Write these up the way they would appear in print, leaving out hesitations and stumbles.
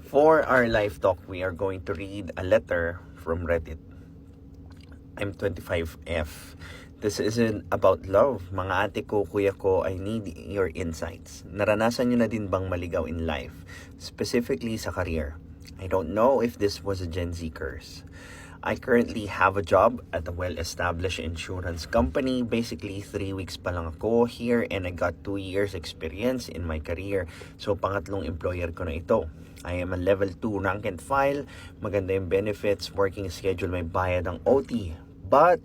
For our live talk, we are going to read a letter from Reddit. I'm 25F. This isn't about love. Mga ate ko, kuya ko, I need your insights. Naranasan nyo na din bang maligaw in life? Specifically sa career. I don't know if this was a Gen Z curse. I currently have a job at a well-established insurance company. Basically, 3 weeks pa lang ako here and I got 2 years experience in my career. So, pangatlong employer ko na ito. I am a level 2 rank and file. Maganda yung benefits, working schedule, may bayad ang OT. But,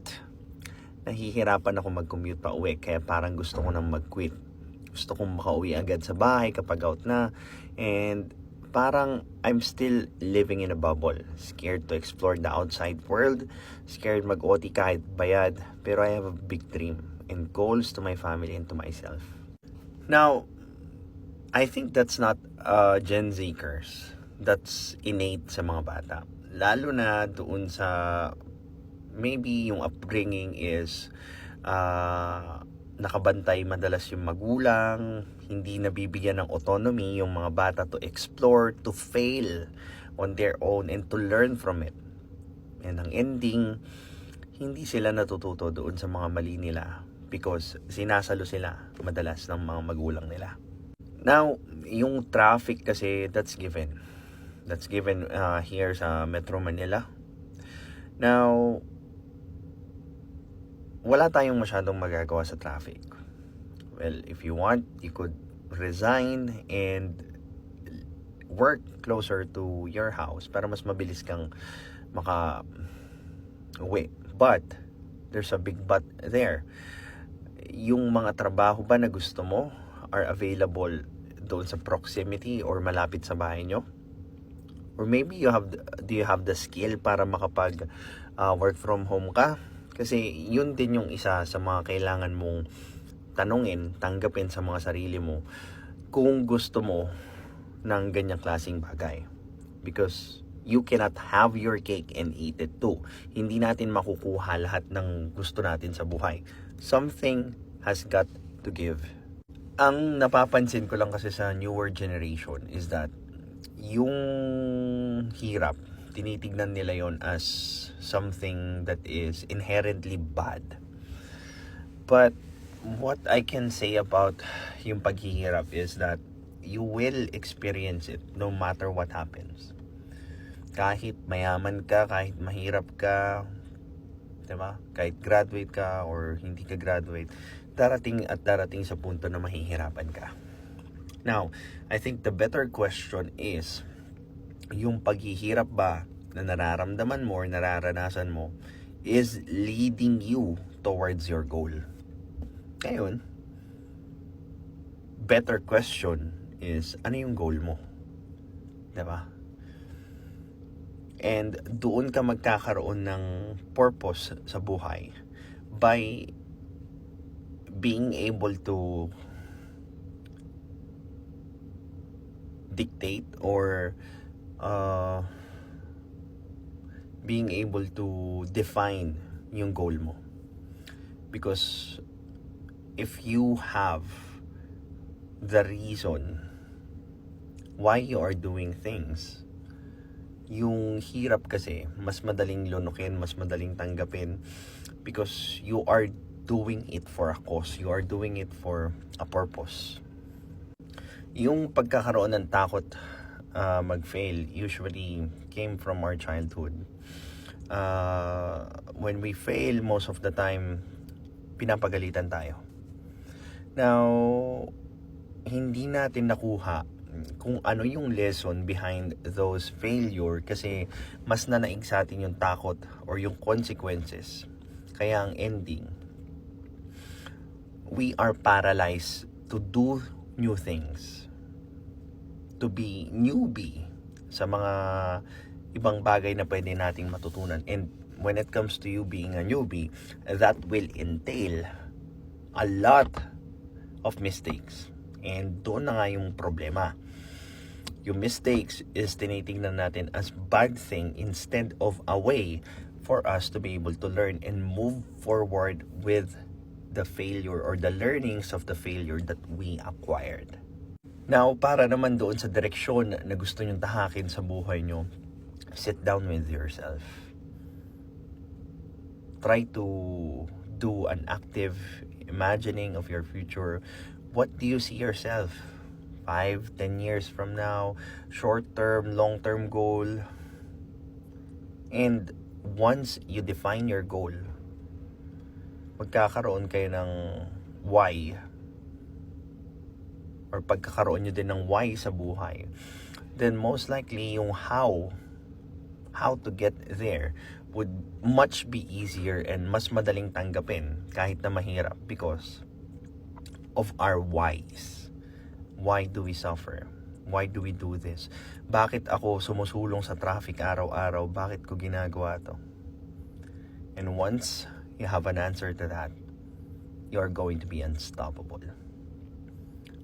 nahihirapan ako mag-commute pa uwi. Kaya parang gusto ko nang mag-quit. Gusto kong makauwi agad sa bahay kapag out na. And parang I'm still living in a bubble. Scared to explore the outside world. Scared mag-OT kahit bayad. Pero I have a big dream and goals to my family and to myself. Now, I think that's not a Gen Z curse. That's innate sa mga bata. Lalo na doon sa maybe yung upbringing is nakabantay madalas yung magulang, hindi nabibigyan ng autonomy yung mga bata to explore, to fail on their own and to learn from it. And ang ending, hindi sila natututo doon sa mga mali nila because sinasalo sila madalas ng mga magulang nila. Now, yung traffic kasi, that's given. That's given here sa Metro Manila. Now, wala tayong masyadong magagawa sa traffic. Well, if you want, you could resign and work closer to your house para mas mabilis kang maka-uwi. But, there's a big but there. Yung mga trabaho ba na gusto mo are available doon sa proximity or malapit sa bahay nyo? Or maybe do you have the skill para makapag work from home ka? Kasi yun din yung isa sa mga kailangan mong tanggapin sa mga sarili mo kung gusto mo ng ganyang klaseng bagay. Because you cannot have your cake and eat it too. Hindi natin makukuha lahat ng gusto natin sa buhay. Something has got to give. Ang napapansin ko lang kasi sa newer generation is that yung hirap, tinitignan nila yon as something that is inherently bad. But what I can say about yung paghihirap is that you will experience it no matter what happens. Kahit mayaman ka, kahit mahirap ka, diba? Kahit graduate ka or hindi ka graduate, darating sa punto na mahihirapan ka. Now, I think the better question is, yung paghihirap ba na nararamdaman mo or nararanasan mo is leading you towards your goal? Ngayon, better question is, ano yung goal mo? Diba? And doon ka magkakaroon ng purpose sa buhay by being able to dictate or being able to define yung goal mo. Because if you have the reason why you are doing things, yung hirap kasi mas madaling lunukin, mas madaling tanggapin because you are doing it for a cause, you are doing it for a purpose. Yung pagkakaroon ng takot mag-fail usually came from our childhood. When we fail, most of the time, pinapagalitan tayo. Now, hindi natin nakuha kung ano yung lesson behind those failure kasi mas nanaig sa atin yung takot or yung consequences. Kaya ang ending, we are paralyzed to do new things, to be newbie sa mga ibang bagay na pwede nating matutunan. And when it comes to you being a newbie, that will entail a lot of mistakes. And doon na nga yung problema. Yung mistakes is tinitingnan natin as bad thing instead of a way for us to be able to learn and move forward with the failure or the learnings of the failure that we acquired. Now, para naman doon sa direksyon na gusto nyong tahakin sa buhay nyo, sit down with yourself. Try to do an active imagining of your future. What do you see yourself? 5, 10 years from now, short-term, long-term goal. And once you define your goal, magkakaroon kayo ng why, or pagkakaroon nyo din ng why sa buhay, then most likely yung how to get there would much be easier and mas madaling tanggapin kahit na mahirap because of our whys. Why do we suffer? Why do we do this? Bakit ako sumusulong sa traffic araw-araw? Bakit ko ginagawa to? And once you have an answer to that, you are going to be unstoppable.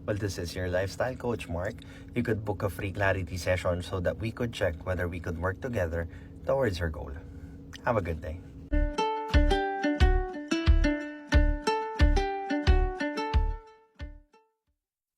Well, this is your lifestyle coach, Mark. You could book a free clarity session so that we could check whether we could work together towards your goal. Have a good day.